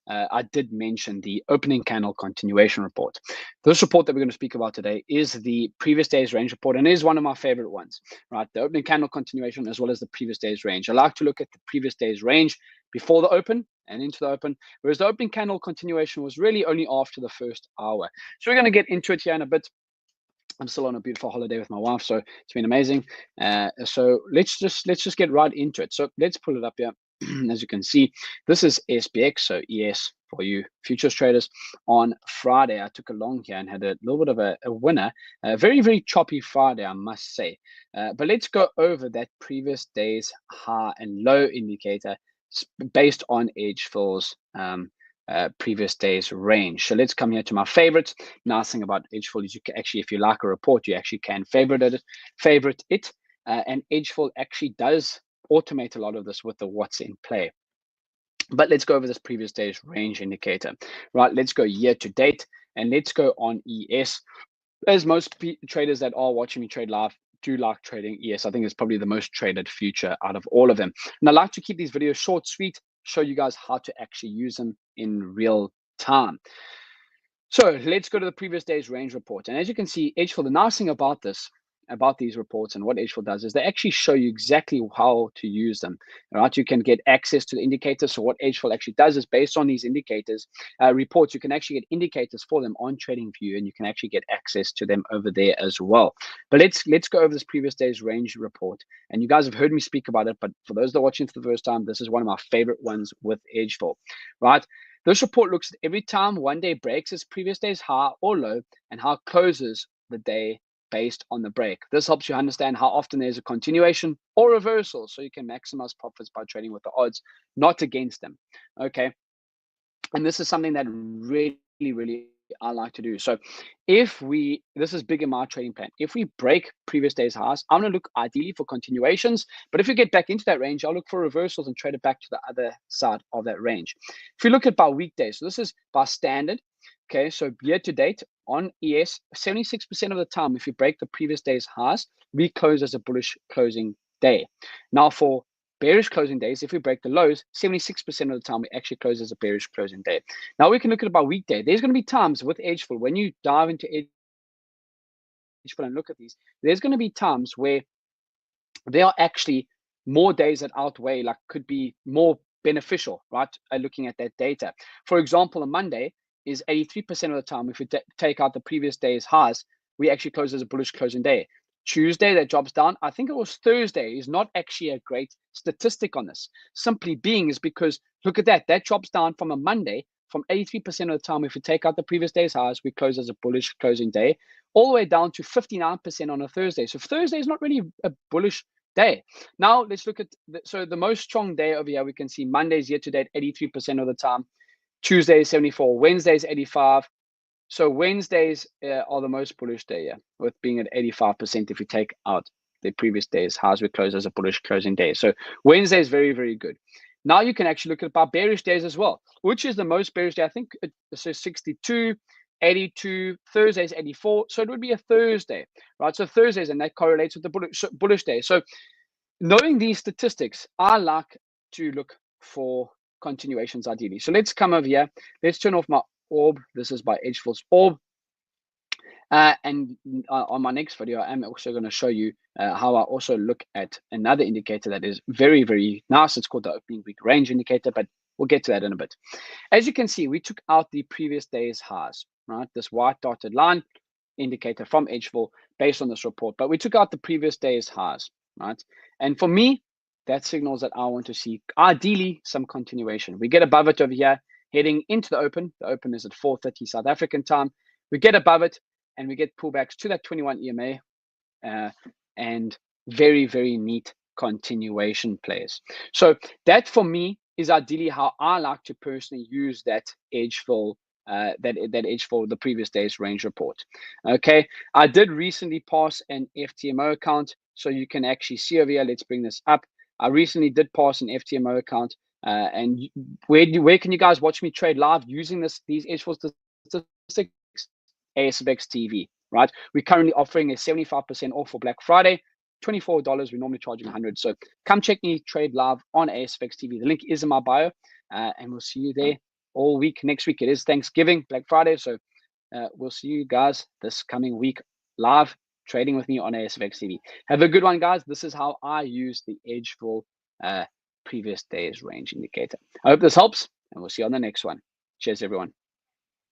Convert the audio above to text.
I did mention the opening candle continuation report. This report that we're going to speak about today is the previous day's range report, and is one of my favorite ones, right? The opening candle continuation as well as the previous day's range. I like to look at the previous day's range before the open and into the open, whereas the opening candle continuation was really only after the first hour. So we're going to get into it here in a bit. I'm still on a beautiful holiday with my wife, so it's been amazing. So let's just get right into it. So let's pull it up here. As you can see, this is SPX, so ES for you futures traders. On Friday, I took a long here and had a little bit of a winner. A very, very choppy Friday, I must say. But let's go over that previous day's high and low indicator based on edgeful's previous day's range. So let's come here to my favorites. Nice thing about edgeful is you can actually, if you like a report, you actually can favorite it. And edgeful actually does automate a lot of this with the what's in play. But let's go over this previous day's range indicator. Right, let's go year to date, and let's go on ES. As most traders that are watching me trade live do like trading ES, I think it's probably the most traded future out of all of them. And I like to keep these videos short, sweet, show you guys how to actually use them in real time. So let's go to the previous day's range report. And as you can see, edgeful, the nice thing about these reports and what edgeful does is they actually show you exactly how to use them. All right, you can get access to the indicators. So what edgeful actually does is based on these indicators reports, you can actually get indicators for them on TradingView, and you can actually get access to them over there as well. But let's go over this previous day's range report. And you guys have heard me speak about it, but for those that are watching for the first time, this is one of my favorite ones with edgeful, right? This report looks at every time one day breaks its previous day's high or low and how it closes the day based on the break. This helps you understand how often there's a continuation or reversal, so you can maximize profits by trading with the odds, not against them. Okay. And this is something that really, really I like to do. So this is big in my trading plan. If we break previous day's highs, I'm going to look ideally for continuations. But if we get back into that range, I'll look for reversals and trade it back to the other side of that range. If you look at by weekdays, so this is by standard. Okay, so year to date on ES, 76% of the time, if you break the previous day's highs, we close as a bullish closing day. Now for bearish closing days, if we break the lows, 76% of the time we actually close as a bearish closing day. Now we can look at it by weekday. There's going to be times with edgeful, when you dive into edgeful and look at these, there's going to be times where there are actually more days that outweigh, like could be more beneficial, right? Looking at that data. For example, a Monday is 83% of the time. If we take out the previous day's highs, we actually close as a bullish closing day. Tuesday, that drops down. I think it was Thursday, is not actually a great statistic on this. Simply being is because, look at that, that drops down from a Monday from 83% of the time. If we take out the previous day's highs, we close as a bullish closing day, all the way down to 59% on a Thursday. So Thursday is not really a bullish day. Now let's look at, the most strong day over here, we can see Mondays year to date, 83% of the time. Tuesday is 74, Wednesdays 85. So Wednesdays are the most bullish day, yeah, with being at 85% if you take out the previous day's highs, we close as a bullish closing day. So Wednesday is very, very good. Now you can actually look at about bearish days as well, which is the most bearish day. I think so 62, 82, Thursday's 84. So it would be a Thursday, right? So Thursdays, and that correlates with the bullish day. So knowing these statistics, I like to look for continuations ideally. So let's come over here. Let's turn off my orb. This is by edgeful's orb. And on my next video, I am also going to show you how I also look at another indicator that is very, very nice. It's called the opening week range indicator, but we'll get to that in a bit. As you can see, we took out the previous day's highs, right? This white dotted line indicator from edgeful based on this report, but we took out the previous day's highs, right? And for me, that signals that I want to see ideally some continuation. We get above it over here, heading into the open. The open is at 4:30 South African time. We get above it and we get pullbacks to that 21 EMA and very, very neat continuation plays. So that for me is ideally how I like to personally use that edgeful, that edgeful, the previous day's range report. Okay, I did recently pass an FTMO account, so you can actually see over here. Let's bring this up. I recently did pass an FTMO account. And where can you guys watch me trade live using these edgeful statistics? ASFX TV, right? We're currently offering a 75% off for Black Friday, $24. We're normally charging $100. So come check me trade live on ASFX TV. The link is in my bio, and we'll see you there all week. Next week, it is Thanksgiving, Black Friday. So we'll see you guys this coming week live trading with me on ASFX TV. Have a good one, guys. This is how I use the edgeful previous day's range indicator. I hope this helps, and we'll see you on the next one. Cheers, everyone.